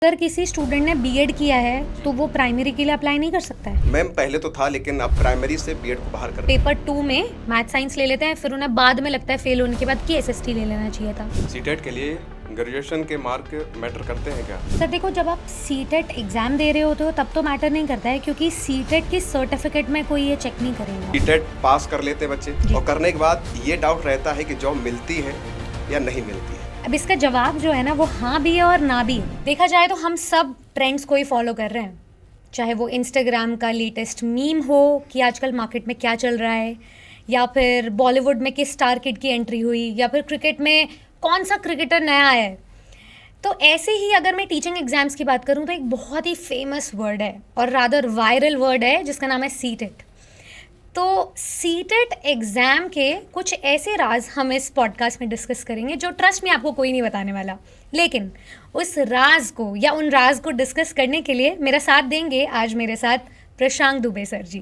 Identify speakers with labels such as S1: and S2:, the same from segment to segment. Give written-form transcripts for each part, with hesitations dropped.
S1: अगर किसी स्टूडेंट ने बीएड किया है तो वो प्राइमरी के लिए अप्लाई नहीं कर सकता है।
S2: मैम पहले तो था, लेकिन अब प्राइमरी से बीएड को बाहर कर
S1: पेपर 2 में मैथ साइंस ले लेते हैं, फिर उन्हें बाद में लगता है फेल होने के बाद कि एसएसटी ले लेना चाहिए था।
S2: सीटेट के लिए ग्रेजुएशन के मार्क मैटर करते हैं क्या?
S1: सर देखो, जब आप सीटेट एग्जाम दे रहे होते हो तब तो मैटर नहीं करता है, क्योंकि सीटेट के सर्टिफिकेट में कोई ये चेक नहीं करेगा।
S2: सीटेट पास कर लेते हैं बच्चे और करने के बाद ये डाउट रहता है कि जॉब मिलती है या नहीं मिलती है।
S1: अब इसका जवाब जो है ना, वो हाँ भी है और ना भी है। देखा जाए तो हम सब ट्रेंड्स को ही फॉलो कर रहे हैं, चाहे वो इंस्टाग्राम का लेटेस्ट मीम हो कि आजकल मार्केट में क्या चल रहा है, या फिर बॉलीवुड में किस स्टार किड की एंट्री हुई, या फिर क्रिकेट में कौन सा क्रिकेटर नया आया है। तो ऐसे ही अगर मैं टीचिंग एग्जाम्स की बात करूं तो एक बहुत ही फेमस वर्ड है और रादर वायरल वर्ड है जिसका नाम है सीटेट। तो सीटेट एग्ज़ाम के कुछ ऐसे राज हम इस पॉडकास्ट में डिस्कस करेंगे जो ट्रस्ट में आपको कोई नहीं बताने वाला, लेकिन उस राज को या उन राज को डिस्कस करने के लिए मेरा साथ देंगे आज मेरे साथ प्रशांत दुबे सर जी।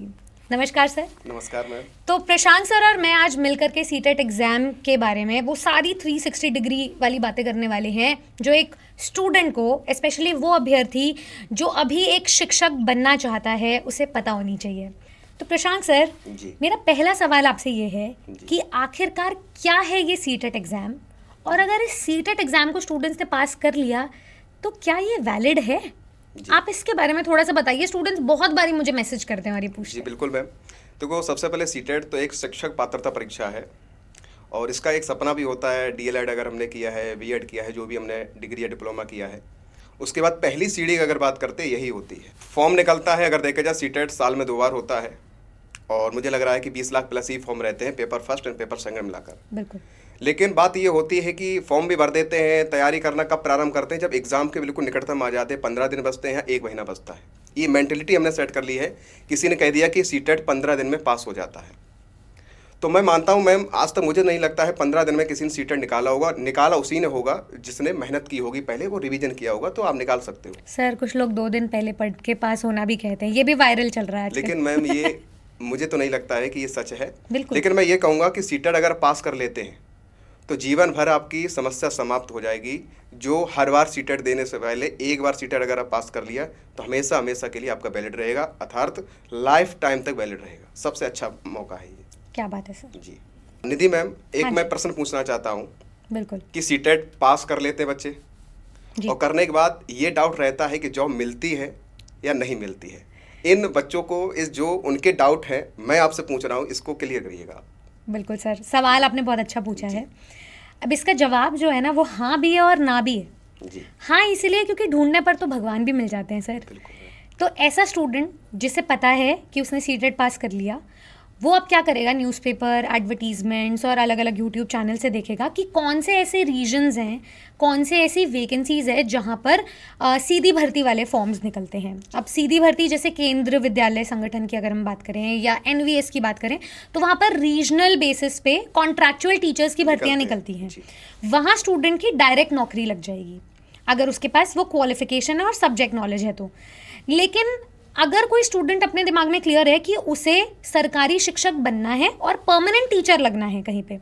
S1: नमस्कार सर।
S2: नमस्कार मैम।
S1: तो प्रशांत सर और मैं आज मिलकर के सीटेट एग्ज़ाम के बारे में वो सारी 360 डिग्री वाली बातें करने वाले हैं जो एक स्टूडेंट को, स्पेशली वो अभ्यर्थी जो अभी एक शिक्षक बनना चाहता है, उसे पता होनी चाहिए। तो प्रशांत सर
S2: जी।
S1: मेरा पहला सवाल आपसे ये है कि आखिरकार क्या है ये सीटेट एग्ज़ाम, और अगर इस सीटेट एग्ज़ाम को स्टूडेंट्स ने पास कर लिया तो क्या ये वैलिड है? आप इसके बारे में थोड़ा सा बताइए। स्टूडेंट्स बहुत बारी मुझे मैसेज करते हैं और ये पूछते
S2: जी
S1: हैं।
S2: बिल्कुल मैम। देखो, सबसे पहले सीटेट तो एक शिक्षक पात्रता परीक्षा है और इसका एक सपना भी होता है। डीएलएड अगर हमने किया है, बीएड किया है, जो भी हमने डिग्री या डिप्लोमा किया है, उसके बाद पहली सीढ़ी अगर बात करते हैं यही होती है। फॉर्म निकलता है, अगर देखा जाए सीटेट साल में 2 बार होता है और मुझे लग रहा है कि 20 लाख प्लस ही फॉर्म रहते हैं, paper first and paper second मिलाकर।
S1: बिल्कुल।
S2: लेकिन बात ये होती है कि फॉर्म भी भर देते हैं, तैयारी करना कब प्रारंभ करते हैं? जब एग्जाम के बिल्कुल निकटतम आ जाते हैं, 15 दिन बचते हैं, 1 महीना बचता है। ये मेंटलिटी हमने सेट कर ली है। किसी ने कह दिया कि सीटेट 15 दिन में पास हो जाता है, तो मैं मानता हूँ मैम, आज तक मुझे नहीं लगता है 15 दिन में किसी ने सीटेट निकाला होगा। निकाला उसी ने होगा जिसने मेहनत की होगी, पहले वो रिवीजन किया होगा, तो आप निकाल सकते हो।
S1: सर कुछ लोग 2 दिन पहले पढ़ के पास होना भी कहते हैं, ये भी वायरल चल रहा है आजकल।
S2: लेकिन मैम ये मुझे तो नहीं लगता है कि ये सच है।
S1: बिल्कुल।
S2: लेकिन मैं ये कहूँगा कि सीटेट अगर पास कर लेते हैं तो जीवन भर आपकी समस्या समाप्त हो जाएगी। जो हर बार सीटेट देने से पहले एक बार सीटेट अगर आप पास कर लिया तो हमेशा हमेशा के लिए आपका वैलिड रहेगा, अर्थात लाइफ टाइम तक वैलिड रहेगा। सबसे अच्छा मौका है ये।
S1: क्या बात है सर।
S2: जी निधि मैम, एक
S1: हाँ
S2: मैं प्रश्न पूछना चाहता हूँ
S1: बिल्कुल
S2: कि सीटेट पास कर लेते हैं बच्चे
S1: जी।
S2: और करने के बाद ये डाउट रहता है कि जॉब मिलती है या नहीं मिलती है। इन बच्चों को इस जो उनके डाउट हैं, मैं आपसे पूछ रहा हूँ, इसको क्लियर करिएगा आप।
S1: बिल्कुल सर, सवाल आपने बहुत अच्छा पूछा है। अब इसका जवाब जो है ना, वो हाँ भी है और ना भी है।
S2: जी
S1: हाँ इसलिए क्योंकि ढूंढने पर तो भगवान भी मिल जाते हैं सर।
S2: बिल्कुल।
S1: तो ऐसा स्टूडेंट जिसे पता है कि उसने सीटेट पास कर लिया, वो अब क्या करेगा, न्यूज़पेपर, एडवर्टीजमेंट्स और अलग अलग यूट्यूब चैनल से देखेगा कि कौन से ऐसे रीजन्स हैं, कौन से ऐसी वैकेंसीज़ है जहाँ पर सीधी भर्ती वाले फॉर्म्स निकलते हैं। अब सीधी भर्ती जैसे केंद्र विद्यालय संगठन की अगर हम बात करें या एनवीएस की बात करें, तो वहाँ पर रीजनल बेसिस पे कॉन्ट्रैक्चुअल टीचर्स की भर्तियाँ निकलती हैं। वहाँ स्टूडेंट की डायरेक्ट नौकरी लग जाएगी अगर उसके पास वो क्वालिफिकेशन है और सब्जेक्ट नॉलेज है तो। लेकिन अगर कोई स्टूडेंट अपने दिमाग में क्लियर है कि उसे सरकारी शिक्षक बनना है और परमानेंट टीचर लगना है कहीं पे,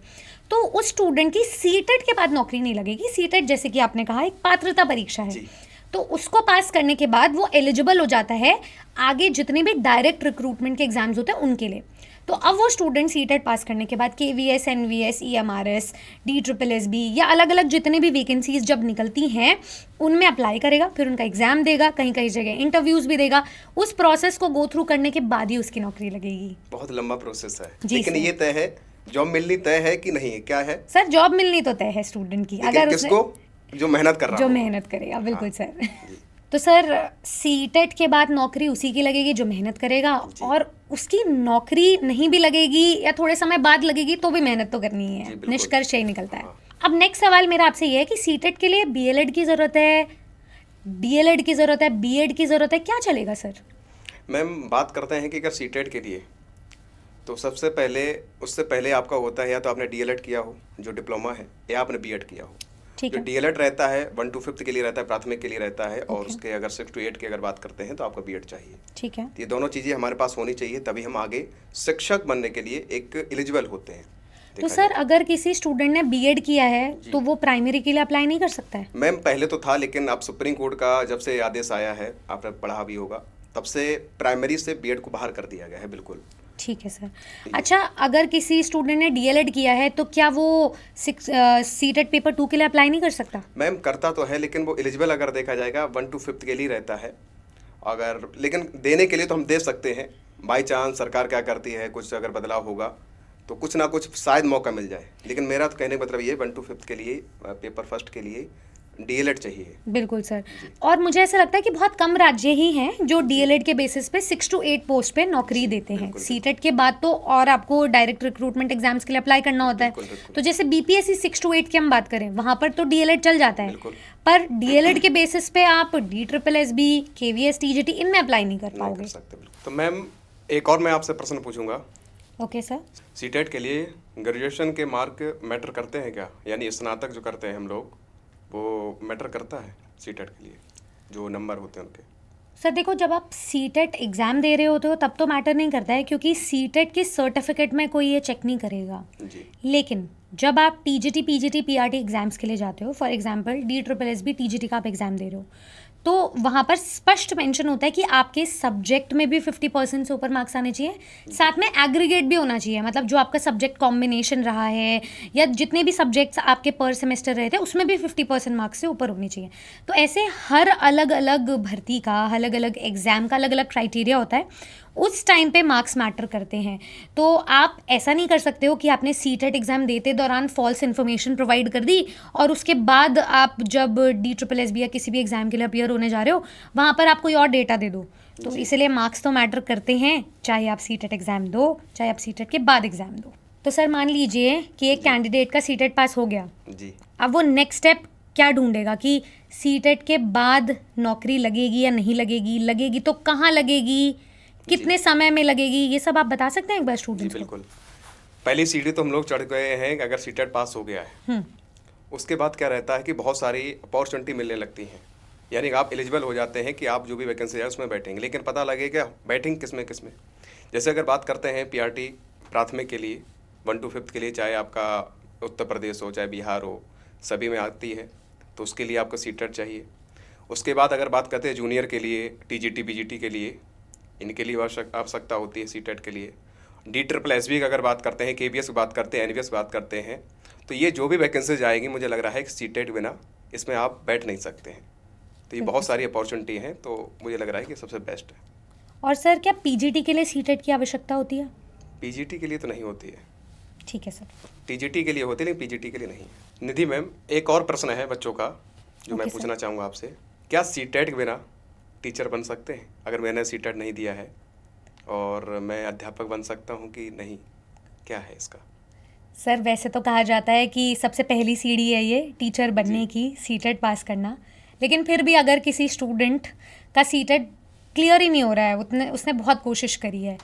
S1: तो उस स्टूडेंट की सीटेट के बाद नौकरी नहीं लगेगी। सीटेट जैसे कि आपने कहा एक पात्रता परीक्षा है, तो उसको पास करने के बाद वो एलिजिबल हो जाता है आगे जितने भी डायरेक्ट रिक्रूटमेंट के एग्जाम्स होते हैं उनके लिए। तो अब वो स्टूडेंट सीटेट पास करने के बाद केवीएस, एनवीएस, ईएमआरएस, डीट्रिपलएसबी या अलग अलग जितने भी वैकेंसीज जब निकलती हैं उनमें अप्लाई करेगा, फिर उनका एग्जाम देगा, कहीं कहीं जगह इंटरव्यूज़ भी देगा। उस प्रोसेस को गो थ्रू करने के बाद ही उसकी नौकरी लगेगी।
S2: बहुत लंबा प्रोसेस है,
S1: जी
S2: लेकिन
S1: सर।
S2: ये तय है, जॉब मिलनी तय है कि नहीं, क्या है?
S1: सर जॉब मिलनी तो तय है स्टूडेंट की,
S2: लेकिन
S1: अगर
S2: किसको? जो मेहनत कर रहा
S1: जो
S2: हो।
S1: मेहनत करेगा। बिल्कुल
S2: हाँ,
S1: सर। तो सर सीटेट के बाद नौकरी उसी की लगेगी जो मेहनत करेगा, और उसकी नौकरी नहीं भी लगेगी या थोड़े समय बाद लगेगी तो भी मेहनत तो करनी ही है। निष्कर्ष यही निकलता है। अब नेक्स्ट सवाल मेरा आपसे ये है कि सीटेट के लिए बीएलएड की ज़रूरत है, डीएलएड की ज़रूरत है, बीएड की ज़रूरत है, क्या चलेगा सर?
S2: मैम बात करते हैं कि अगर सीटेट के लिए, तो सबसे पहले उससे पहले आपका होता है या तो आपने डीएलएड किया हो जो डिप्लोमा है, या आपने बीएड किया हो।
S1: ठीक
S2: जो
S1: है।
S2: डीएलएड रहता है 1 to 5th के लिए रहता है, प्राथमिक के लिए रहता है, और उसके अगर 6 to 8 की अगर बात करते हैं तो आपका बीएड चाहिए।
S1: ठीक है।
S2: तो ये दोनों चीज़ें हमारे पास होनी चाहिए, तभी हम आगे शिक्षक बनने के लिए एक एलिजिबल होते हैं।
S1: तो सर अगर किसी स्टूडेंट ने बीएड किया है तो वो प्राइमरी के लिए अप्लाई नहीं कर सकता है?
S2: मैम पहले तो था, लेकिन अब सुप्रीम कोर्ट का जब से आदेश आया है, आपने पढ़ा भी होगा, तब से प्राइमरी से बीएड को बाहर कर दिया गया है। बिल्कुल
S1: ठीक है सर। अच्छा, अगर किसी स्टूडेंट ने डीएलएड किया है तो क्या वो सीटेट पेपर 2 के लिए अप्लाई नहीं कर सकता?
S2: मैम करता तो है, लेकिन वो एलिजिबल अगर देखा जाएगा 1 to 5th के लिए रहता है। अगर लेकिन देने के लिए तो हम दे सकते हैं, बाई चांस सरकार क्या करती है, कुछ अगर बदलाव होगा तो कुछ ना कुछ शायद मौका मिल जाए। लेकिन मेरा तो कहने का मतलब ये 1 to 5th के लिए पेपर फर्स्ट के लिए डीएलएड चाहिए।
S1: बिल्कुल सर। और मुझे ऐसा लगता है कि बहुत कम राज्य ही हैं जो डीएलएड के बेसिस पे 6 to 8 पोस्ट पे नौकरी देते हैं। सीटेट के बाद तो और आपको डायरेक्ट रिक्रूटमेंट एग्जाम्स के लिए अप्लाई करना होता है। तो जैसे बीपीएससी 6 to 8 की हम बात करें, वहाँ पर तो डीएलएड चल जाता है, पर डीएलएड के बेसिस पे आप DSSS, KVS, TGT इनमें अप्लाई नहीं कर पाओगे।
S2: तो मैम एक और मैं आपसे प्रश्न पूछूंगा।
S1: Okay sir.
S2: सीटेट के लिए ग्रेजुएशन के मार्क मैटर करते हैं क्या? यानी स्नातक जो करते हैं हम लोग, वो मैटर करता है सीटेट के लिए, जो नंबर होते हैं उनके?
S1: सर देखो, जब आप सीटेट एग्ज़ाम दे रहे होते हो तब तो मैटर नहीं करता है, क्योंकि सीटेट के सर्टिफिकेट में कोई ये चेक नहीं करेगा
S2: जी।
S1: लेकिन जब आप TGT, PGT, PRT एग्ज़ाम्स के लिए जाते हो, फॉर एग्जांपल DSSS, TGT का आप एग्ज़ाम दे रहे हो, तो वहाँ पर स्पष्ट मेंशन होता है कि आपके सब्जेक्ट में भी 50% से ऊपर मार्क्स आने चाहिए, साथ में एग्रीगेट भी होना चाहिए, मतलब जो आपका सब्जेक्ट कॉम्बिनेशन रहा है या जितने भी सब्जेक्ट्स आपके पर सेमेस्टर रहे थे उसमें भी 50% मार्क्स से ऊपर होनी चाहिए। तो ऐसे हर अलग अलग भर्ती का, अलग अलग एग्ज़ाम का अलग अलग क्राइटेरिया होता है, उस टाइम पे मार्क्स मैटर करते हैं। तो आप ऐसा नहीं कर सकते हो कि आपने सीटेट एग्ज़ाम देते दौरान फॉल्स इन्फॉर्मेशन प्रोवाइड कर दी और उसके बाद आप जब DSSS या किसी भी एग्ज़ाम के लिए अपीयर होने जा रहे हो वहाँ पर आप कोई और डेटा दे दो। तो इसलिए मार्क्स तो मैटर करते हैं, चाहे आप सीटेट एग्ज़ाम दो, चाहे आप सीटेट के बाद एग्ज़ाम दो। तो सर मान लीजिए कि एक कैंडिडेट का सीटेट पास हो गया
S2: जी,
S1: अब वो नेक्स्ट स्टेप क्या ढूंढेगा कि सीटेट के बाद नौकरी लगेगी या नहीं लगेगी, लगेगी तो कहाँ लगेगी, कितने समय में लगेगी, ये सब आप बता सकते हैं एक बार स्टूडेंट्स को?
S2: बिल्कुल। पहली सीढ़ी तो हम लोग चढ़ गए हैं कि अगर सीटेट पास हो गया है, उसके बाद क्या रहता है कि बहुत सारी अपॉर्चुनिटी मिलने लगती हैं। यानी आप एलिजिबल हो जाते हैं कि आप जो भी वैकेंसी है उसमें बैठेंगे, लेकिन पता लगेगा बैठेंगे किस में। जैसे अगर बात करते हैं PRT प्राथमिक के लिए 1 to 5th के लिए, चाहे आपका उत्तर प्रदेश हो चाहे बिहार हो, सभी में आती है, तो उसके लिए आपको सीटेट चाहिए। उसके बाद अगर बात करते हैं जूनियर के लिए, TGT, PGT के लिए, इनके लिए आवश्यकता होती है सीटेट के लिए। DSSS की अगर बात करते हैं, KVS की बात करते हैं, NVS की बात करते हैं, तो ये जो भी वैकेंसीज आएगी मुझे लग रहा है कि सीटेट बिना इसमें आप बैठ नहीं सकते हैं। तो ये बहुत सारी अपॉर्चुनिटी हैं, तो मुझे लग रहा है कि सबसे बेस्ट है।
S1: और सर क्या PGT के लिए सीटेट की आवश्यकता होती है?
S2: PGT के लिए तो नहीं होती है।
S1: ठीक है सर।
S2: TGT के लिए होती है लेकिन PGT के लिए नहीं। निधि मैम, एक और प्रश्न है बच्चों का जो मैं पूछना चाहूँगा आपसे। क्या सीटेट के बिना टीचर बन सकते हैं? अगर मैंने सीटेट नहीं दिया है और मैं अध्यापक बन सकता हूँ कि नहीं, क्या है इसका?
S1: सर वैसे तो कहा जाता है कि सबसे पहली सीढ़ी है ये टीचर बनने की, सीटेट पास करना, लेकिन फिर भी अगर किसी स्टूडेंट का सीटेट क्लियर ही नहीं हो रहा है, उसने बहुत कोशिश करी है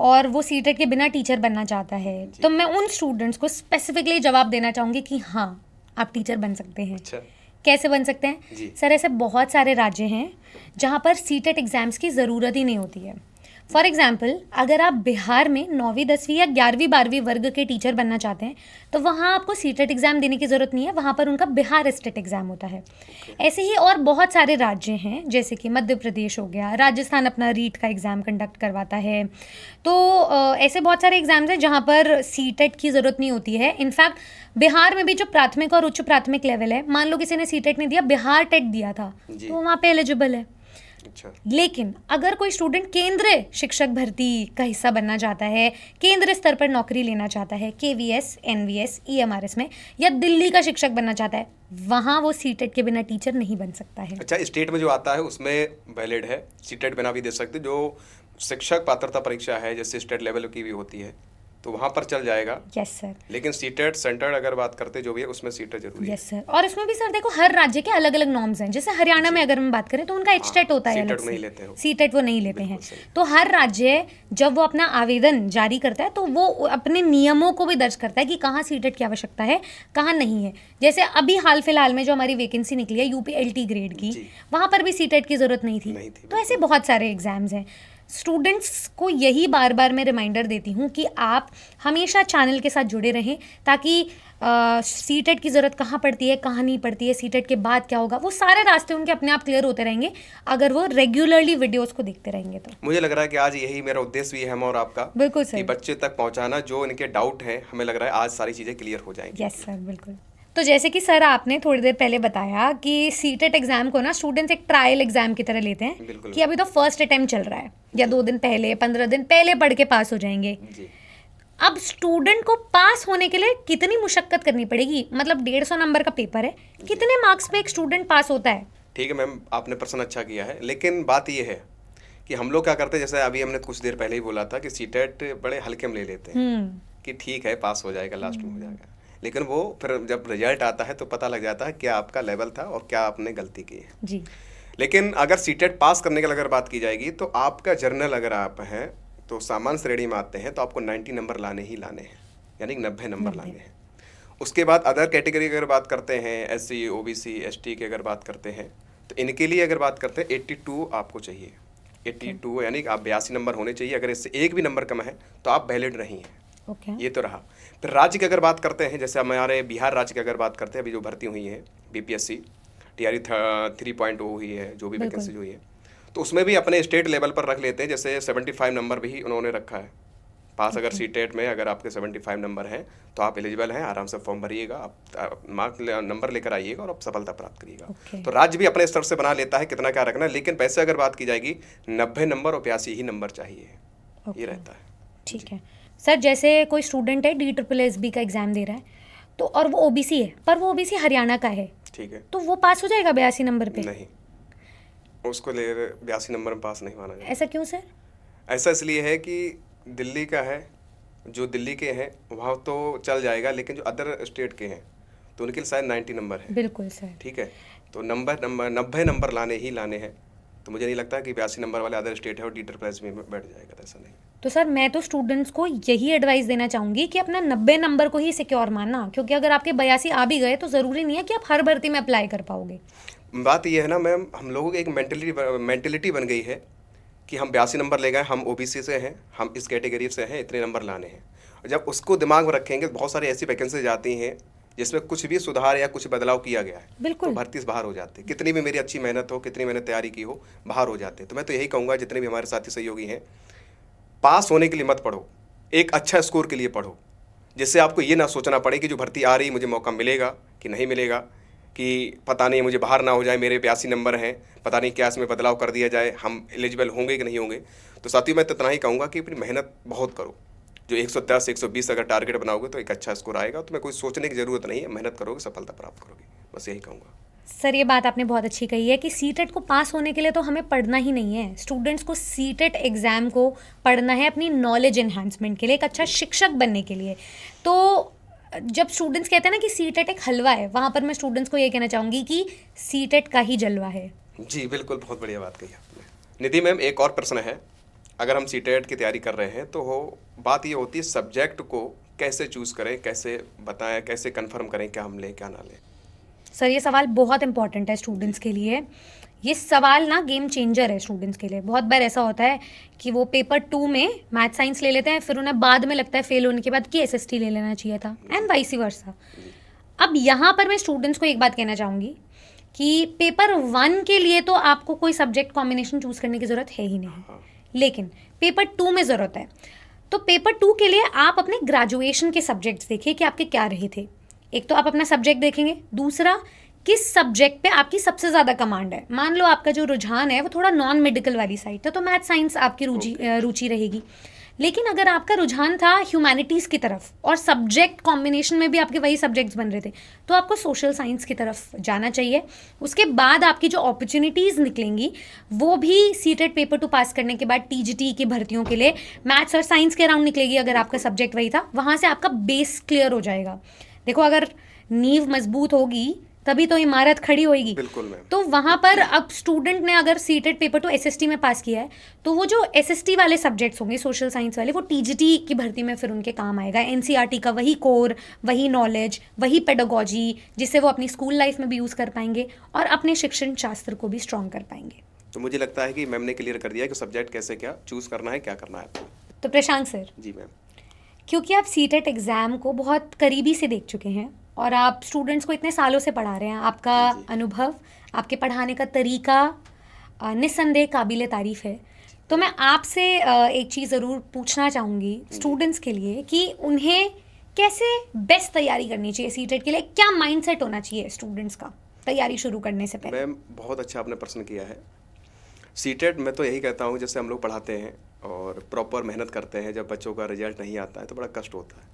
S1: और वो सीटेट के बिना टीचर बनना चाहता है, तो मैं उन स्टूडेंट्स को स्पेसिफिकली जवाब देना चाहूँगी कि हाँ, आप टीचर बन सकते हैं।
S2: अच्छा,
S1: कैसे बन सकते हैं? सर ऐसे बहुत सारे राज्य हैं जहाँ पर सीटेट एग्ज़ाम्स की ज़रूरत ही नहीं होती है। फॉर एग्जाम्पल, अगर आप बिहार में 9वीं 10वीं या 11वीं 12वीं वर्ग के टीचर बनना चाहते हैं तो वहाँ आपको सीटेट एग्ज़ाम देने की ज़रूरत नहीं है, वहाँ पर उनका बिहार स्टेट एग्ज़ाम होता है। ऐसे ही और बहुत सारे राज्य हैं, जैसे कि मध्य प्रदेश हो गया, राजस्थान अपना रीट का एग्ज़ाम कंडक्ट करवाता है। तो ऐसे बहुत सारे एग्ज़ाम्स हैं जहाँ पर सीटेट की ज़रूरत नहीं होती है। इनफैक्ट बिहार में भी जो प्राथमिक और उच्च प्राथमिक लेवल है, मान लो किसी ने सीटेट नहीं दिया, बिहार टेट दिया था, तो वहाँ पे एलिजिबल है।
S2: अच्छा।
S1: लेकिन अगर कोई स्टूडेंट केंद्रीय शिक्षक भर्ती का हिस्सा बनना चाहता है, केंद्र स्तर पर नौकरी लेना चाहता है, KVS, NVS, EMRS में, या दिल्ली का शिक्षक बनना चाहता है, वहाँ वो सीटेट के बिना टीचर नहीं बन सकता है।
S2: अच्छा, स्टेट में जो आता है उसमें वैलिड है, सीटेट बिना भी दे सकते। जो शिक्षक पात्रता परीक्षा है जैसे स्टेट लेवल की भी होती है तो वहाँ पर चल जाएगा।
S1: Yes sir.
S2: लेकिन सीटेट सेंटर अगर बात करते जो भी है उसमें सीटेट जरूरी है।
S1: Yes sir. और इसमें भी सर देखो हर राज्य के अलग अलग नॉर्म्स हैं। जैसे हरियाणा में अगर हम बात करें तो उनका HTET होता है अलग से, सीटेट वो नहीं लेते हैं। तो हर राज्य जब वो अपना आवेदन जारी करता है तो वो अपने नियमों को भी दर्ज करता है कि कहाँ सीटेट की आवश्यकता है, कहाँ नहीं है। जैसे अभी हाल फिलहाल में जो हमारी वैकेंसी निकली है UP LT ग्रेड की, वहाँ पर भी सीटेट की जरूरत नहीं थी। तो ऐसे बहुत सारे एग्जाम्स हैं। स्टूडेंट्स को यही बार बार मैं रिमाइंडर देती हूँ कि आप हमेशा चैनल के साथ जुड़े रहें, ताकि सीटेट की ज़रूरत कहाँ पड़ती है, कहाँ नहीं पड़ती है, सीटेट के बाद क्या होगा, वो सारे रास्ते उनके अपने आप क्लियर होते रहेंगे अगर वो रेगुलरली वीडियोस को देखते रहेंगे तो।
S2: मुझे लग रहा है कि आज यही मेरा उद्देश्य भी है हम और आपका,
S1: बिल्कुल
S2: कि
S1: सर।
S2: बच्चे तक पहुंचाना, जो इनके डाउट हैं हमें लग रहा है आज सारी चीज़ें क्लियर हो जाएंगी।
S1: यस सर, बिल्कुल। तो जैसे कि सर आपने थोड़ी देर पहले बताया कि सीटेट एग्जाम को ना स्टूडेंट्स एक ट्रायल एग्जाम की तरह लेते हैं,
S2: बिल्कुल।
S1: कि अभी तो फर्स्ट अटेम्प्ट चल रहा है, या 2 दिन पहले 15 दिन पहले पढ़ के पास हो जाएंगे।
S2: जी।
S1: अब स्टूडेंट को पास होने के लिए कितनी मुशक्कत करनी पड़ेगी? मतलब 150 नंबर का पेपर है, कितने मार्क्स पे एक स्टूडेंट पास होता है?
S2: ठीक है मैम, आपने प्रश्न अच्छा किया है, लेकिन बात ये है कि हम लोग क्या करते हैं, जैसे अभी हमने कुछ देर पहले ही बोला था कि सीटेट बड़े हल्के में ले लेते हैं कि ठीक है पास हो जाएगा, लास्ट में हो जाएगा, लेकिन वो फिर जब रिजल्ट आता है तो पता लग जाता है क्या आपका लेवल था और क्या आपने गलती की है
S1: जी।
S2: लेकिन अगर सीटेट पास करने की अगर बात की जाएगी तो आपका जर्नल अगर आप हैं तो सामान्य श्रेणी में आते हैं तो आपको 90 नंबर लाने ही लाने हैं, यानी 90 नंबर लाने हैं। उसके बाद अदर कैटेगरी की अगर बात करते हैं, SC OBC ST की अगर बात करते हैं तो इनके लिए अगर बात करते हैं 82 आपको चाहिए। 82 यानी कि आप 82 नंबर होने चाहिए, अगर इससे एक भी नंबर कम है तो आप वैलिड नहीं हैं।
S1: ओके।
S2: ये तो रहा। फिर राज्य की अगर बात करते हैं, जैसे हमारे बिहार राज्य की अगर बात करते हैं, अभी जो भर्ती हुई है BPSC TRE 3.0 हुई है, जो भी वैकेंसी हुई है, तो उसमें भी अपने स्टेट लेवल पर रख लेते हैं। जैसे 75 नंबर भी उन्होंने रखा है पास। अगर सीटेट में अगर आपके 75 नंबर हैं तो आप एलिजिबल हैं, आराम से फॉर्म भरिएगा, आप मार्क नंबर लेकर आइएगा और आप सफलता प्राप्त करिएगा। तो राज्य भी अपने स्तर से बना लेता है कितना क्या रखना है, लेकिन पैसे अगर बात की जाएगी 90 नंबर और 82 ही नंबर चाहिए, ये रहता है।
S1: ठीक है सर। जैसे कोई स्टूडेंट है DSSB का एग्जाम दे रहा है तो, और वो OBC है, पर वो OBC हरियाणा का है,
S2: ठीक है,
S1: तो वो पास हो जाएगा 82 नंबर पे?
S2: नहीं, उसको ले 82 नंबर में पास नहीं माना जाएगा।
S1: ऐसा क्यों सर?
S2: ऐसा इसलिए है कि दिल्ली का है, जो दिल्ली के हैं वहाँ तो चल जाएगा, लेकिन जो अदर स्टेट के हैं तो उनके लिए शायद 90 नंबर है।
S1: बिल्कुल सर।
S2: ठीक है, तो 90 नंबर लाने ही लाने हैं। तो मुझे नहीं लगता कि 82 नंबर वाले अदर स्टेट है और DSSB में बैठ जाएगा, तो ऐसा नहीं।
S1: तो सर मैं तो स्टूडेंट्स को यही एडवाइस देना चाहूँगी कि अपना 90 नंबर को ही सिक्योर मानना, क्योंकि अगर आपके 82 आ भी गए तो ज़रूरी नहीं है कि आप हर भर्ती में अप्लाई कर पाओगे।
S2: बात ये है ना मैम, हम लोगों की एक मेंटेलिटी बन गई है कि हम 82 नंबर ले गए, हम OBC से हैं, हम इस कैटेगरी से हैं, इतने नंबर लाने हैं। और जब उसको दिमाग में रखेंगे तो बहुत सारी ऐसी वैकेंसीज आती हैं जिसमें कुछ भी सुधार या कुछ बदलाव किया गया है,
S1: बिल्कुल।
S2: तो भर्ती से बाहर हो जाते, कितनी भी मेरी अच्छी मेहनत हो, कितनी मैंने तैयारी की हो, बाहर हो जाते। तो मैं तो यही कहूँगा जितने भी हमारे साथी सहयोगी हैं, पास होने के लिए मत पढ़ो, एक अच्छा स्कोर के लिए पढ़ो, जिससे आपको ये ना सोचना पड़े कि जो भर्ती आ रही मुझे मौका मिलेगा कि नहीं मिलेगा, कि पता नहीं मुझे बाहर ना हो जाए, मेरे 82 नंबर हैं, पता नहीं क्या इसमें बदलाव कर दिया जाए, हम एलिजिबल होंगे कि नहीं होंगे। तो साथियों मैं तो इतना ही कहूँगा कि अपनी मेहनत बहुत करो, जो 110 120 अगर टारगेट बनाओगे तो एक अच्छा स्कोर आएगा। तो मैं कोई सोचने की ज़रूरत नहीं है, मेहनत करोगे सफलता प्राप्त करोगे, बस यही कहूँगा।
S1: सर ये बात आपने बहुत अच्छी कही है कि सीटेट को पास होने के लिए तो हमें पढ़ना ही नहीं है, स्टूडेंट्स को सीटेट एग्ज़ाम को पढ़ना है अपनी नॉलेज एनहांसमेंट के लिए, एक अच्छा शिक्षक बनने के लिए। तो जब स्टूडेंट्स कहते हैं ना कि सीटेट एक हलवा है, वहाँ पर मैं स्टूडेंट्स को ये कहना चाहूँगी कि सीटेट का ही जलवा है।
S2: जी बिल्कुल, बहुत बढ़िया बात कही आपने। निधि मैम, एक और प्रश्न है, अगर हम सीटेट की तैयारी कर रहे हैं तो बात ये होती है सब्जेक्ट को कैसे चूज़ करें, कैसे बताएं, कैसे कंफर्म करें क्या हम लें क्या ना लें।
S1: सर ये सवाल बहुत इंपॉर्टेंट है स्टूडेंट्स के लिए। ये सवाल ना गेम चेंजर है स्टूडेंट्स के लिए। बहुत बार ऐसा होता है कि वो पेपर 2 में मैथ साइंस ले लेते हैं, फिर उन्हें बाद में लगता है फेल होने के बाद कि SST ले लेना चाहिए था, एंड वाइस वर्सा। अब यहाँ पर मैं स्टूडेंट्स को एक बात कहना चाहूँगी कि पेपर 1 के लिए तो आपको कोई सब्जेक्ट कॉम्बिनेशन चूज़ करने की ज़रूरत है ही नहीं, लेकिन पेपर 2 में ज़रूरत है। तो पेपर 2 के लिए आप अपने ग्रेजुएशन के सब्जेक्ट्स देखिए कि आपके क्या रहे थे। एक तो आप अपना सब्जेक्ट देखेंगे, दूसरा किस सब्जेक्ट पे आपकी सबसे ज़्यादा कमांड है। मान लो आपका जो रुझान है वो थोड़ा नॉन मेडिकल वाली साइड था, तो मैथ साइंस आपकी रुचि रहेगी। लेकिन अगर आपका रुझान था ह्यूमैनिटीज़ की तरफ और सब्जेक्ट कॉम्बिनेशन में भी आपके वही सब्जेक्ट्स बन रहे थे, तो आपको सोशल साइंस की तरफ जाना चाहिए। उसके बाद आपकी जो अपॉर्चुनिटीज़ निकलेंगी वो भी सीटेट पेपर 2 पास करने के बाद TGT की भर्तियों के लिए मैथ्स और साइंस के अराउंड निकलेगी। अगर आपका सब्जेक्ट वही था, वहाँ से आपका बेस क्लियर हो जाएगा। देखो, अगर नींव मजबूत होगी तभी तो इमारत खड़ी होएगी।
S2: बिल्कुल मैम।
S1: तो वहाँ पर अब स्टूडेंट ने अगर सीटेट पेपर 2 SST में पास किया है, तो वो जो SST वाले सब्जेक्ट्स होंगे सोशल साइंस वाले, वो TGT की भर्ती में फिर उनके काम आएगा। NCERT का वही कोर, वही नॉलेज, वही पेडागोजी, जिससे वो अपनी स्कूल लाइफ में भी यूज़ कर पाएंगे और अपने शिक्षण शास्त्र को भी स्ट्रॉन्ग कर पाएंगे।
S2: तो मुझे लगता है कि मैम ने क्लियर कर दिया कि सब्जेक्ट कैसे क्या चूज़ करना है, क्या करना है आपको।
S1: तो प्रशांत सर,
S2: जी मैम।
S1: क्योंकि आप सीटेट एग्ज़ाम को बहुत करीबी से देख चुके हैं और आप स्टूडेंट्स को इतने सालों से पढ़ा रहे हैं, आपका
S2: जी।
S1: अनुभव, आपके पढ़ाने का तरीका निस्संदेह काबिले तारीफ़ है। तो मैं आपसे एक चीज़ ज़रूर पूछना चाहूँगी स्टूडेंट्स के लिए कि उन्हें कैसे बेस्ट तैयारी करनी चाहिए सीटेट के लिए, क्या माइंडसेट होना चाहिए स्टूडेंट्स का तैयारी शुरू करने से पहले?
S2: मैम बहुत अच्छा आपने प्रश्न किया है। सीटेट मैं तो यही कहता हूँ, जैसे हम लोग पढ़ाते हैं और प्रॉपर मेहनत करते हैं, जब बच्चों का रिजल्ट नहीं आता है तो बड़ा कष्ट होता है।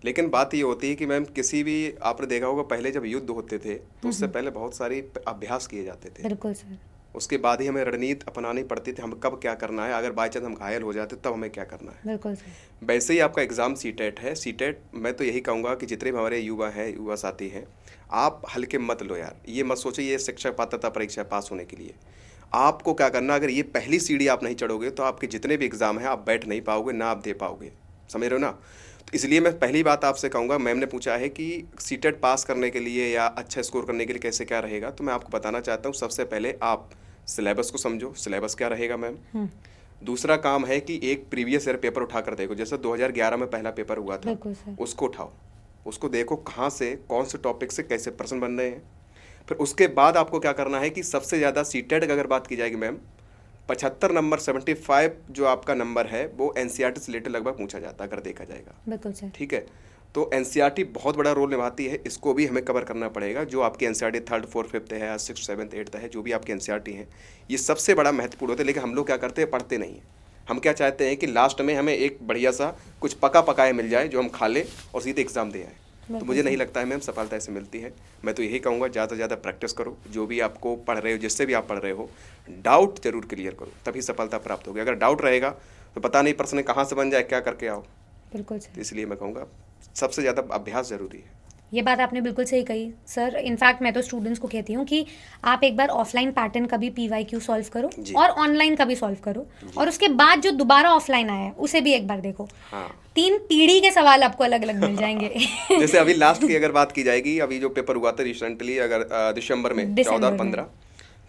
S2: लेकिन बात ये होती है कि मैम किसी भी, आपने देखा होगा पहले जब युद्ध होते थे तो उससे पहले बहुत सारी अभ्यास किए जाते थे।
S1: बिल्कुल सर।
S2: उसके बाद ही हमें रणनीति अपनानी पड़ती थी, हम कब क्या करना है, अगर बाई चांस हम घायल हो जाते तब हमें क्या करना है।
S1: बिल्कुल सर।
S2: वैसे ही आपका एग्ज़ाम सीटेट है। सीटेट मैं तो यही कहूँगा कि जितने भी हमारे युवा हैं, युवा साथी हैं, आप हल्के मत लो यार। ये मत सोचो ये शिक्षक पात्रता परीक्षा पास होने के लिए। आपको क्या करना, अगर ये पहली सीढ़ी आप नहीं चढ़ोगे तो आपके जितने भी एग्ज़ाम हैं आप बैठ नहीं पाओगे, ना आप दे पाओगे। समझ रहे हो ना? तो इसलिए मैं पहली बात आपसे कहूँगा, मैम ने पूछा है कि सीटेट पास करने के लिए या अच्छा स्कोर करने के लिए कैसे क्या रहेगा, तो मैं आपको बताना चाहता हूँ। सबसे पहले आप सिलेबस को समझो, सिलेबस क्या रहेगा मैम। दूसरा काम है कि एक प्रीवियस ईयर पेपर उठा कर देखो, जैसे 2011 में पहला पेपर हुआ था,
S1: बिल्कुल सर।
S2: उसको उठाओ, उसको देखो कहाँ से कौन से टॉपिक से कैसे प्रश्न बन रहे हैं। फिर उसके बाद आपको क्या करना है कि सबसे ज़्यादा सीटेट की अगर बात की जाएगी मैम, 75 नंबर 75 जो आपका नंबर है वो एनसीईआरटी से रिलेटेड लगभग पूछा जाता है अगर देखा जाएगा।
S1: बिल्कुल सर।
S2: ठीक है, तो एनसीईआरटी बहुत बड़ा रोल निभाती है, इसको भी हमें कवर करना पड़ेगा। जो आपकी एनसीईआरटी 3rd 4th 5th है या 6th 7th 8th है, जो भी आपकी एनसीईआरटी है, ये सबसे बड़ा महत्वपूर्ण होता है। लेकिन हम लोग क्या करते हैं, पढ़ते नहीं हैं। हम क्या चाहते हैं कि लास्ट में हमें एक बढ़िया सा कुछ पका पकाया मिल जाए जो हम खा लें और सीधे एग्ज़ाम दे आए। तो मुझे नहीं लगता है मैम सफलता ऐसे मिलती है। मैं तो यही कहूँगा ज़्यादा से ज़्यादा प्रैक्टिस करो, जो भी आपको पढ़ रहे हो, जिससे भी आप पढ़ रहे हो, डाउट जरूर क्लियर करो, तभी सफलता प्राप्त होगी। अगर डाउट रहेगा तो पता नहीं प्रश्न कहाँ से बन जाए, क्या करके आओ।
S1: बिल्कुल सर।
S2: तो इसलिए मैं कहूँगा सबसे ज़्यादा अभ्यास ज़रूरी है।
S1: ये बात आपने बिल्कुल सही कही सर। इनफैक्ट मैं तो स्टूडेंट्स को कहती हूँ कि आप एक बार ऑफलाइन पैटर्न का भी PYQ सॉल्व करो
S2: जी।
S1: और ऑनलाइन का भी सॉल्व करो, और उसके बाद जो दोबारा ऑफलाइन आया है उसे भी एक बार देखो।
S2: हाँ
S1: 3 पीढ़ी के सवाल आपको अलग अलग मिल जाएंगे।
S2: जैसे अभी लास्ट की अगर बात की जाएगी, अभी जो पेपर हुआ था रिसेंटली, अगर दिसंबर में 14 और 15,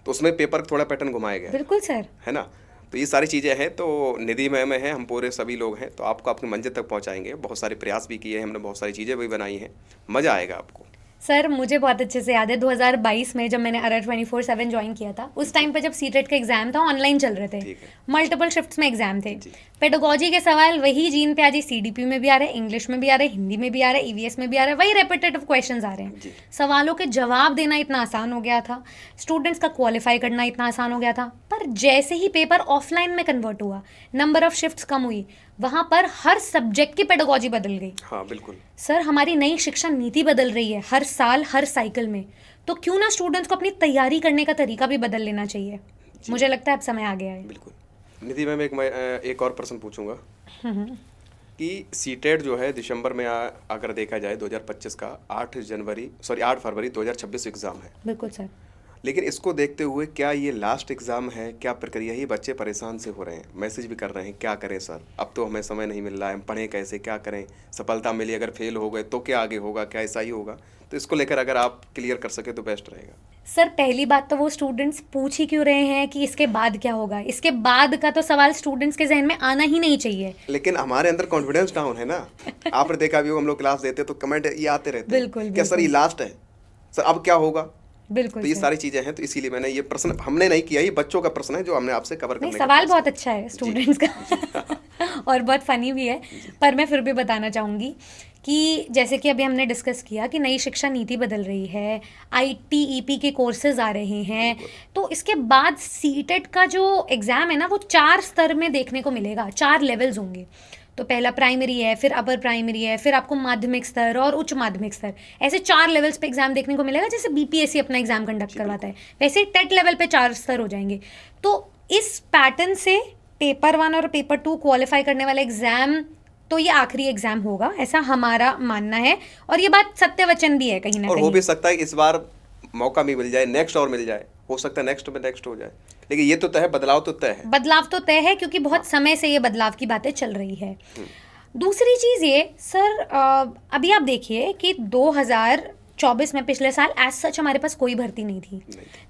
S2: तो उसमें पेपर थोड़ा पैटर्न घुमाया गया
S1: बिल्कुल सर।
S2: है ना। तो ये सारी चीज़ें हैं, तो निधि मैम है, हम पूरे सभी लोग हैं, तो आपको अपनी मंजिल तक पहुंचाएंगे। बहुत सारे प्रयास भी किए हैं हमने, बहुत सारी चीज़ें भी बनाई हैं, मज़ा आएगा आपको।
S1: सर मुझे बहुत अच्छे से याद है 2022 में जब मैंने अरर 24/7 ज्वाइन किया था, उस टाइम पे जब सीटेट का एग्जाम था, ऑनलाइन चल रहे थे,
S2: ठीक है।
S1: मल्टीपल शिफ्ट्स में एग्जाम थे।
S2: जी।
S1: पेडागोजी के सवाल वही जीन पे आज CDP में भी आ रहे हैं, इंग्लिश में भी आ रहे हैं, हिंदी में भी आ रहे हैं, EVS में भी आ रहे हैं, वही रेपिटेटिव क्वेश्चंस आ रहे हैं।
S2: जी।
S1: सवालों के जवाब देना इतना आसान हो गया था, स्टूडेंट्स का क्वालिफाई करना इतना आसान हो गया था। पर जैसे ही पेपर ऑफलाइन में कन्वर्ट हुआ, नंबर ऑफ शिफ्ट्स कम हुई, वहाँ पर हर सब्जेक्ट की पेडागोजी बदल गई।
S2: हाँ बिल्कुल।
S1: सर हमारी नई शिक्षा नीति बदल रही है हर साल, हर साइकिल में, तो क्यों ना स्टूडेंट्स को अपनी तैयारी करने का तरीका भी बदल लेना चाहिए। मुझे लगता है अब समय आ गया है।
S2: बिल्कुल। निधि मैम एक और प्रश्न पूछूंगा कि सीटेट जो है दिसंबर में अगर देखा जाए 2025 का 8 फरवरी 2026 एग्ज़ाम है।
S1: बिल्कुल सर।
S2: लेकिन इसको देखते हुए क्या ये लास्ट एग्ज़ाम है, क्या प्रक्रिया ही, बच्चे परेशान से हो रहे हैं, मैसेज भी कर रहे हैं क्या करें सर, अब तो हमें समय नहीं मिल रहा है, हम पढ़ें कैसे, क्या करें, सफलता मिली अगर फेल हो गए तो क्या आगे होगा, क्या ऐसा ही होगा। तो इसको लेकर अगर आप क्लियर कर सके तो बेस्ट रहेगा।
S1: सर पहली बात तो वो स्टूडेंट्स पूछ ही क्यों रहे हैं कि इसके बाद क्या होगा, इसके बाद का तो सवाल स्टूडेंट्स के जहन में आना ही नहीं चाहिए।
S2: लेकिन हमारे अंदर कॉन्फिडेंस डाउन है ना। आपने देखा भी हो, हम लोग क्लास देते तो कमेंट ये आते रहते हैं,
S1: बिल्कुल,
S2: क्या सर ये लास्ट है, सर अब क्या होगा।
S1: बिल्कुल
S2: तो ये
S1: सर।
S2: सारी चीजें हैं, तो इसीलिए मैंने ये प्रश्न हमने नहीं किया, ये बच्चों का प्रश्न है जो हमने आपसे कवर
S1: नहीं,
S2: करने का
S1: सवाल
S2: प्रयास
S1: बहुत
S2: किया।
S1: अच्छा है स्टूडेंट्स का और बहुत फनी भी है, पर मैं फिर भी बताना चाहूँगी कि जैसे कि अभी हमने डिस्कस किया कि नई शिक्षा नीति बदल रही है, ITEP के कोर्सेज आ रहे हैं, तो इसके बाद सीटेट का जो एग्ज़ाम है ना वो 4 स्तर में देखने को मिलेगा, 4 लेवल्स होंगे। तो पहला प्राइमरी है, फिर अपर प्राइमरी है, फिर आपको माध्यमिक स्तर और उच्च माध्यमिक स्तर, ऐसे 4 लेवल्स पे एग्जाम देखने को मिलेगा। जैसे BPSC अपना एग्जाम कंडक्ट करवाता है, वैसे ही टेट लेवल पे 4 स्तर हो जाएंगे। तो इस पैटर्न से पेपर 1 और पेपर 2 क्वालिफाई करने वाला एग्जाम, तो ये आखिरी एग्जाम होगा, ऐसा हमारा मानना है, और ये बात सत्य वचन भी है कहीं ना
S2: और
S1: कहीं।
S2: हो भी सकता है इस बार मौका भी मिल जाए, नेक्स्ट और मिल जाए, हो सकता है नेक्स्ट में नेक्स्ट हो जाए, लेकिन ये तो तय है, बदलाव तो तय है।
S1: बदलाव तो तय है, क्योंकि बहुत समय से ये बदलाव की बातें चल रही है। दूसरी चीज़ ये सर, अभी आप देखिए कि 2024 में पिछले साल एज सच हमारे पास कोई भर्ती नहीं थी,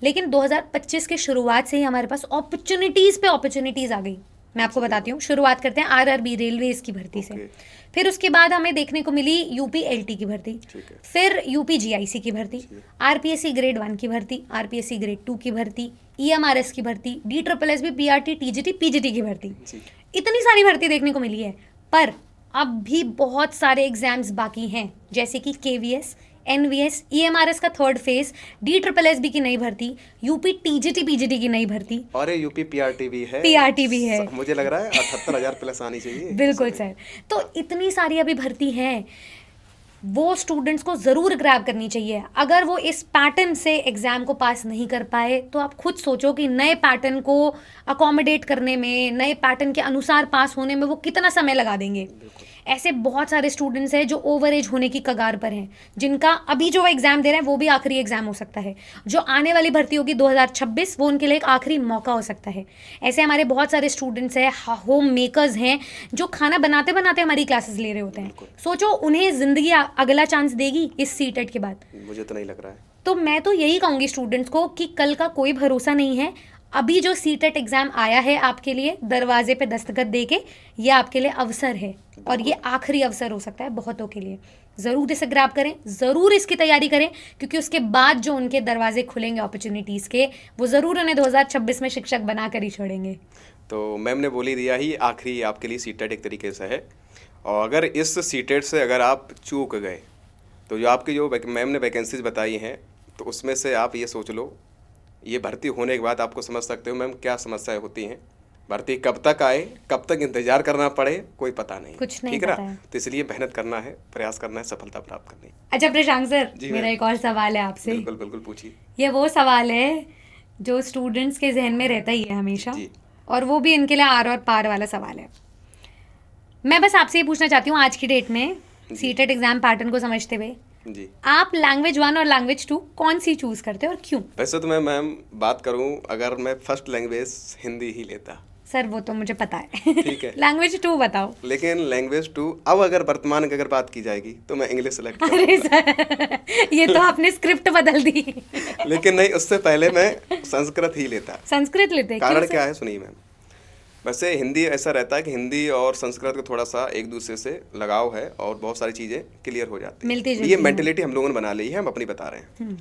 S1: लेकिन 2025 के शुरुआत से ही हमारे पास अपॉर्चुनिटीज़ पे अपॉर्चुनिटीज़ आ गई। मैं आपको बताती हूँ, शुरुआत करते हैं आरआरबी रेलवेज की भर्ती से, फिर उसके बाद हमें देखने को मिली यूपी एलटी की भर्ती, फिर यूपी जीआईसी की भर्ती, आरपीएससी ग्रेड 1 की भर्ती, आरपीएससी ग्रेड 2 की भर्ती, ईएमआरएस की भर्ती, DSSB, पीआरटी, टीजीटी, पीजीटी की भर्ती। इतनी सारी भर्ती देखने को मिली है, पर अब भी बहुत सारे एग्जाम्स बाकी हैं, जैसे कि केवीएस, एनवीएस, ईएमआरएस का थर्ड फेज, DSSB की नई भर्ती, यूपी टीजीटी पीजीटी की नई भर्ती,
S2: और ये यूपी पीआरटी भी है।
S1: पीआरटी भी है।
S2: मुझे लग रहा है 78,000 प्लस आनी चाहिए।
S1: बिल्कुल सर। तो इतनी सारी अभी भर्ती है, वो स्टूडेंट्स को ज़रूर ग्रैब करनी चाहिए। अगर वो इस पैटर्न से एग्ज़ाम को पास नहीं कर पाए तो आप खुद सोचो कि नए पैटर्न को अकोमोडेट करने में, नए पैटर्न के अनुसार पास होने में वो कितना समय लगा देंगे। ऐसे बहुत सारे स्टूडेंट्स हैं जो ओवर एज होने की कगार पर हैं, जिनका अभी जो एग्ज़ाम दे रहे हैं वो भी आखिरी एग्ज़ाम हो सकता है। जो आने वाली भर्ती होगी 2026, वो उनके लिए एक आखिरी मौका हो सकता है। ऐसे हमारे बहुत सारे स्टूडेंट्स हैं, होम मेकर्स हैं, जो खाना बनाते बनाते हमारी क्लासेस ले रहे होते हैं। सोचो उन्हें ज़िंदगी अगला चांस देगी इस सीटेट के बाद?
S2: मुझे तो नहीं लग रहा है।
S1: तो मैं तो यही कहूँगी स्टूडेंट्स को कि कल का कोई भरोसा नहीं है। अभी जो सीटेट एग्ज़ाम आया है आपके लिए दरवाजे पे दस्तखत दे के, ये आपके लिए अवसर है, और ये आखिरी अवसर हो सकता है बहुतों के लिए। ज़रूर इसे ग्रैब करें, ज़रूर इसकी तैयारी करें, क्योंकि उसके बाद जो उनके दरवाजे खुलेंगे अपॉर्चुनिटीज़ के, वो ज़रूर उन्हें 2026 में शिक्षक बना कर ही छोड़ेंगे।
S2: तो मैम ने बोली दिया ही, आखिरी आपके लिए सीटेट एक तरीके से है, और अगर इस सीटेट से अगर आप चूक गए तो जो आपकी जो मैम ने वैकेंसीज बताई हैं, तो उसमें से आप ये सोच लो, ये भर्ती होने के बाद आपको समझ सकते हो मैम क्या समस्याएं होती हैं। भर्ती कब तक आए, कब तक इंतजार करना पड़े, कोई पता नहीं,
S1: कुछ नहीं
S2: ठीक
S1: पता
S2: है।
S1: है।
S2: तो इसलिए मेहनत करना है, प्रयास करना है, सफलता प्राप्त करनी है।
S1: अच्छा प्रशांत सर,
S2: जी
S1: मेरा
S2: मैम।
S1: एक और सवाल है आपसे।
S2: बिल्कुल बिल्कुल पूछिए।
S1: ये वो सवाल है जो स्टूडेंट्स के जहन में रहता ही है हमेशा,
S2: जी।
S1: और वो भी इनके लिए आर और पार वाला सवाल है। मैं बस आपसे ये पूछना चाहती हूँ, आज की डेट में सीटेट एग्जाम पैटर्न को समझते हुए
S2: जी,
S1: आप लैंग्वेज 1 और लैंग्वेज 2 कौन सी चूज करते हो और क्यों?
S2: वैसे तो मैं मैम बात करूं, अगर मैं फर्स्ट लैंग्वेज हिंदी ही लेता।
S1: सर वो तो मुझे पता है।
S2: ठीक है।
S1: लैंग्वेज 2 बताओ।
S2: लेकिन लैंग्वेज 2 अब अगर वर्तमान की अगर बात की जाएगी तो मैं इंग्लिश सेलेक्ट
S1: अरे सर, ये तो आपने स्क्रिप्ट बदल दी।
S2: लेकिन नहीं, उससे पहले मैं संस्कृत ही लेता।
S1: संस्कृत लेते हैं?
S2: कारण
S1: क्यों
S2: क्या
S1: सर?
S2: है सुनिए मैम। वैसे हिंदी ऐसा रहता है कि हिंदी और संस्कृत का थोड़ा सा एक दूसरे से लगाव है, और बहुत सारी चीज़ें क्लियर हो जाती
S1: मिलती
S2: हैं।
S1: जुलती
S2: ये
S1: हैं।
S2: मेंटेलिटी हम लोगों ने बना ली है, हम अपनी बता रहे हैं।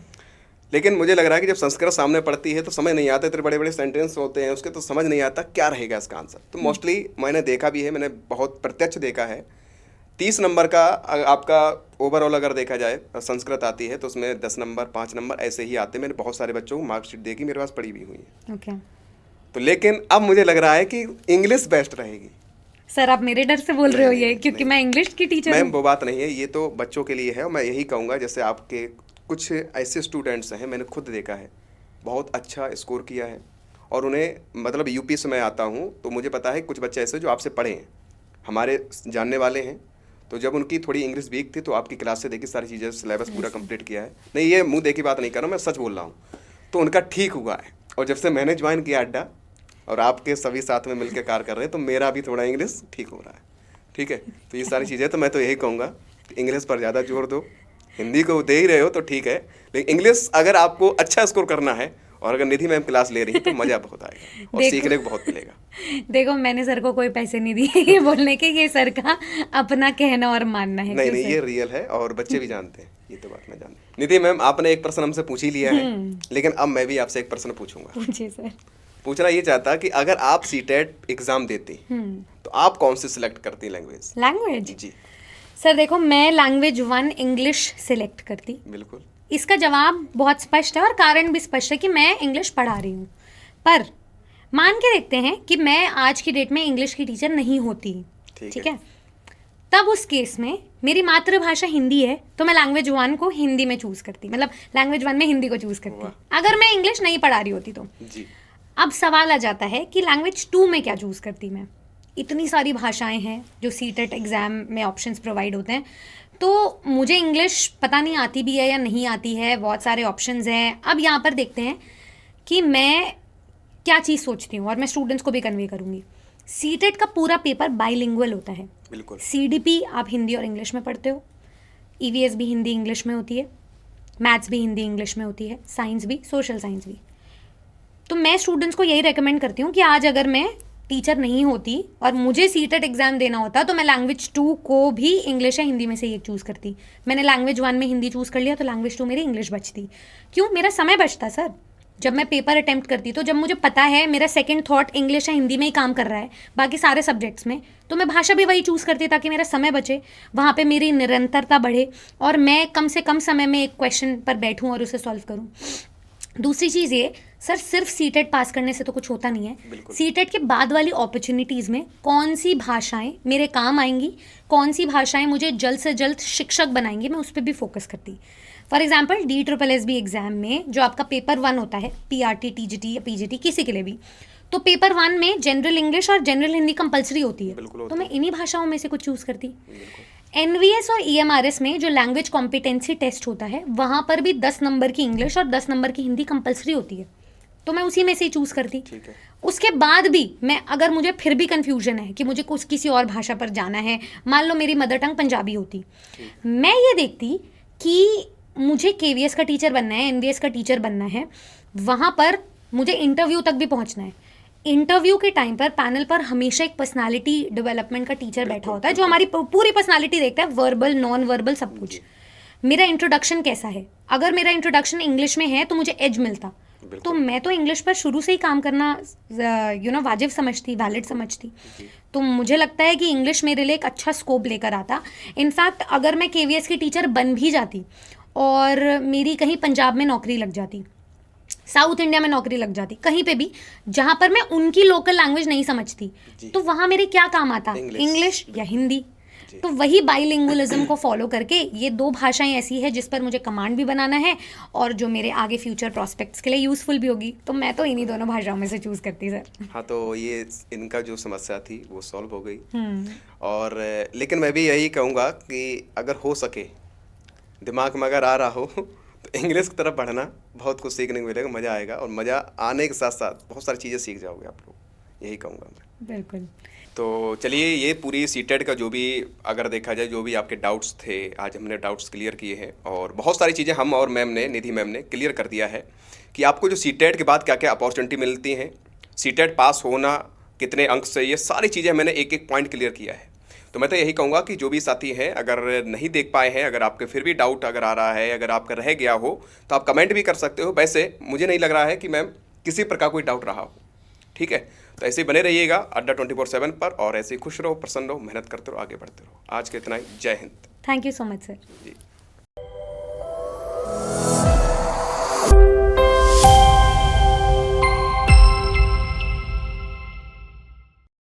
S2: लेकिन मुझे लग रहा है कि जब संस्कृत सामने पड़ती है तो समझ नहीं आता, इतने बड़े बड़े सेंटेंस होते हैं उसके, तो समझ नहीं आता क्या रहेगा इसका आंसर। तो मोस्टली मैंने देखा भी है, मैंने बहुत प्रत्यक्ष देखा है, 30 नंबर का आपका ओवरऑल अगर देखा जाए संस्कृत आती है तो उसमें 10 नंबर 5 नंबर ऐसे ही आते हैं। मैंने बहुत सारे बच्चों को मार्कशीट देखी, मेरे पास पड़ी भी हुई है।
S1: ओके
S2: तो लेकिन अब मुझे लग रहा है कि इंग्लिश बेस्ट रहेगी।
S1: सर, आप मेरे डर से बोल रहे हो ये, क्योंकि मैं इंग्लिश की टीचर
S2: मैम
S1: हूँ।
S2: वो बात नहीं है, ये तो बच्चों के लिए है। और मैं यही कहूँगा, जैसे आपके कुछ ऐसे स्टूडेंट्स हैं, मैंने खुद देखा है, बहुत अच्छा स्कोर किया है, और उन्हें मतलब यूपी से मैं आता हूँ तो मुझे पता है कुछ बच्चे ऐसे जो आपसे पढ़े हैं, हमारे जानने वाले हैं। तो जब उनकी थोड़ी इंग्लिश वीक थी तो आपकी क्लास से देखी सारी चीज़ें, सिलेबस पूरा कंप्लीट किया है। नहीं, ये मुंह देखी बात नहीं कर रहा हूँ, मैं सच बोल रहा हूँ। तो उनका ठीक हुआ है, और जब से मैंने ज्वाइन किया अड्डा और आपके सभी साथ में मिलकर कार्य कर रहे हैं, तो मेरा भी थोड़ा इंग्लिश ठीक हो रहा है। ठीक है, तो ये सारी चीज़ें, तो मैं तो यही कहूँगा कि इंग्लिश पर ज़्यादा जोर दो। हिंदी को दे ही रहे हो तो ठीक है, लेकिन इंग्लिश अगर आपको अच्छा स्कोर करना है, और अगर निधि मैम क्लास ले रही है तो मज़ा बहुत आएगा और सीखने को बहुत मिलेगा।
S1: देखो, मैंने सर को कोई पैसे नहीं दिए ये बोलने के, ये सर का अपना कहना और मानना है।
S2: नहीं
S1: क्यों
S2: नहीं,
S1: सर?
S2: ये रियल है और बच्चे भी जानते हैं, ये तो बात मैं जानता हूँ। निधि मैम, आपने एक प्रश्न हमसे पूछ ही लिया है, लेकिन अब मैं भी आपसे एक प्रश्न पूछूंगा।
S1: पूछिए सर।
S2: पूछना ये चाहता कि अगर आप सीटेट एग्जाम देती तो आप कौन सी सिलेक्ट करती लैंग्वेज?
S1: लैंग्वेज?
S2: जी
S1: सर देखो, मैं लैंग्वेज 1 इंग्लिश सिलेक्ट करती।
S2: बिल्कुल।
S1: इसका जवाब बहुत स्पष्ट है और कारण भी स्पष्ट है कि मैं इंग्लिश पढ़ा रही हूँ। पर मान के देखते हैं कि मैं आज की डेट में इंग्लिश की टीचर नहीं होती, ठीक है, तब उस केस में मेरी मातृभाषा हिंदी है तो मैं लैंग्वेज 1 को हिंदी में चूज करती, मतलब लैंग्वेज 1 में हिंदी को चूज करती, अगर मैं इंग्लिश नहीं पढ़ा रही होती तो।
S2: जी।
S1: अब सवाल आ जाता है कि लैंग्वेज 2 में क्या चूज करती मैं। इतनी सारी भाषाएं हैं जो सीटेट एग्जाम में ऑप्शंस प्रोवाइड होते हैं, तो मुझे इंग्लिश पता नहीं आती भी है या नहीं आती है, बहुत सारे ऑप्शंस हैं। अब यहाँ पर देखते हैं कि मैं क्या चीज़ सोचती हूँ, और मैं स्टूडेंट्स को भी कन्वे करूँगी। सीटेट का पूरा पेपर बाइलिंगुअल होता है।
S2: बिल्कुल।
S1: सीडीपी आप हिंदी और इंग्लिश में पढ़ते हो, ईवीएस भी हिंदी इंग्लिश में होती है, मैथ्स भी हिंदी इंग्लिश में होती है, साइंस भी, सोशल साइंस भी। तो मैं स्टूडेंट्स को यही रेकमेंड करती हूँ कि आज अगर मैं टीचर नहीं होती और मुझे सीटेट एग्जाम देना होता तो मैं लैंग्वेज 2 को भी इंग्लिश या हिंदी में से एक चूज़ करती। मैंने लैंग्वेज 1 में हिंदी चूज़ कर लिया तो लैंग्वेज 2 मेरी इंग्लिश बचती। क्यों? मेरा समय बचता सर। जब मैं पेपर अटेम्प्ट करती तो जब मुझे पता है मेरा सेकंड थॉट इंग्लिश या हिंदी में ही काम कर रहा है बाकी सारे सब्जेक्ट्स में, तो मैं भाषा भी वही चूज़ करती ताकि मेरा समय बचे, वहाँ पे मेरी निरंतरता बढ़े और मैं कम से कम समय में एक क्वेश्चन पर बैठूँ और उसे सॉल्व करूँ। दूसरी चीज़ ये सर, सिर्फ सीटेट पास करने से तो कुछ होता नहीं है। सीटेट के बाद वाली अपॉर्चुनिटीज़ में कौन सी भाषाएं मेरे काम आएंगी, कौन सी भाषाएं मुझे जल्द से जल्द शिक्षक बनाएंगी, मैं उस पर भी फोकस करती। फॉर एग्जाम्पल DSSB एग्जाम में जो आपका पेपर 1 होता है, PRT, TGT या PGT किसी के लिए भी, तो पेपर 1 में जनरल इंग्लिश और जनरल हिंदी कंपलसरी होती है, तो मैं इन्हीं भाषाओं में से कुछ चूज़ करती। NVS और EMRS में जो लैंग्वेज कॉम्पिटेंसी टेस्ट होता है वहाँ पर भी 10 नंबर की इंग्लिश और 10 नंबर की हिंदी कंपलसरी होती है, तो मैं उसी में से ही चूज़ करती। उसके बाद भी मैं, अगर मुझे फिर भी कन्फ्यूजन है कि मुझे कुछ किसी और भाषा पर जाना है, मान लो मेरी मदर टंग पंजाबी होती, मैं ये देखती कि मुझे KVS का टीचर बनना है, NVS का टीचर बनना है, वहाँ पर मुझे इंटरव्यू तक भी पहुँचना है। इंटरव्यू के टाइम पर पैनल पर हमेशा एक पर्सनालिटी डेवलपमेंट का टीचर बैठा होता है जो हमारी पूरी पर्सनालिटी देखता है, वर्बल, नॉन वर्बल, सब कुछ। मेरा इंट्रोडक्शन कैसा है, अगर मेरा इंट्रोडक्शन इंग्लिश में है तो मुझे एज मिलता, तो मैं तो इंग्लिश पर शुरू से ही काम करना वाजिब समझती, वैलिड समझती। तो मुझे लगता है कि इंग्लिश मेरे लिए एक अच्छा स्कोप लेकर आता। इनफैक्ट अगर मैं KVS की टीचर बन भी जाती और मेरी कहीं पंजाब में नौकरी लग जाती, साउथ इंडिया में नौकरी लग जाती, कहीं पे भी जहाँ पर मैं उनकी लोकल लैंग्वेज नहीं समझती, तो वहाँ मेरे क्या काम आता, इंग्लिश या हिंदी। तो वही बाइलिंगुअलिज्म को फॉलो करके ये 2 भाषाएं ऐसी है जिस पर मुझे कमांड भी बनाना है और जो मेरे आगे फ्यूचर प्रॉस्पेक्ट्स के लिए यूजफुल भी होगी, तो मैं तो इन्हीं दोनों भाषाओं में से चूज़ करती सर।
S2: हाँ, तो ये इनका जो समस्या थी वो सॉल्व हो गई। और लेकिन मैं भी यही कहूँगा कि अगर हो सके, दिमाग में अगर आ रहा हो तो इंग्लिश की तरफ बढ़ना, बहुत कुछ सीखने को मिलेगा, मज़ा आएगा और मज़ा आने के साथ साथ बहुत सारी चीज़ें सीख जाओगे आप लोग, यही कहूँगा मैं।
S1: बिल्कुल।
S2: तो चलिए, ये पूरी सीटेट का जो भी अगर देखा जाए, जो भी आपके डाउट्स थे, आज हमने डाउट्स क्लियर किए हैं और बहुत सारी चीज़ें हम और मैम ने, निधि मैम ने क्लियर कर दिया है कि आपको जो सीटेट के बाद क्या क्या अपॉर्चुनिटी मिलती हैं, सीटेट पास होना कितने अंक से, ये सारी चीज़ें मैंने एक एक पॉइंट क्लियर किया है। तो मैं तो यही कहूँगा कि जो भी साथी हैं, अगर नहीं देख पाए हैं, अगर आपके फिर भी डाउट अगर आ रहा है, अगर आपका रह गया हो, तो आप कमेंट भी कर सकते हो। वैसे मुझे नहीं लग रहा है कि मैम किसी प्रकार कोई डाउट रहा हो, ठीक है। तो ऐसे ही बने रहिएगा अड्डा 24/7 पर और ऐसे ही खुश रहो, प्रसन्न रहो, मेहनत करते रहो, आगे बढ़ते रहो। आज के इतना ही, जय Hind.
S1: Thank you so much sir.
S2: Ji.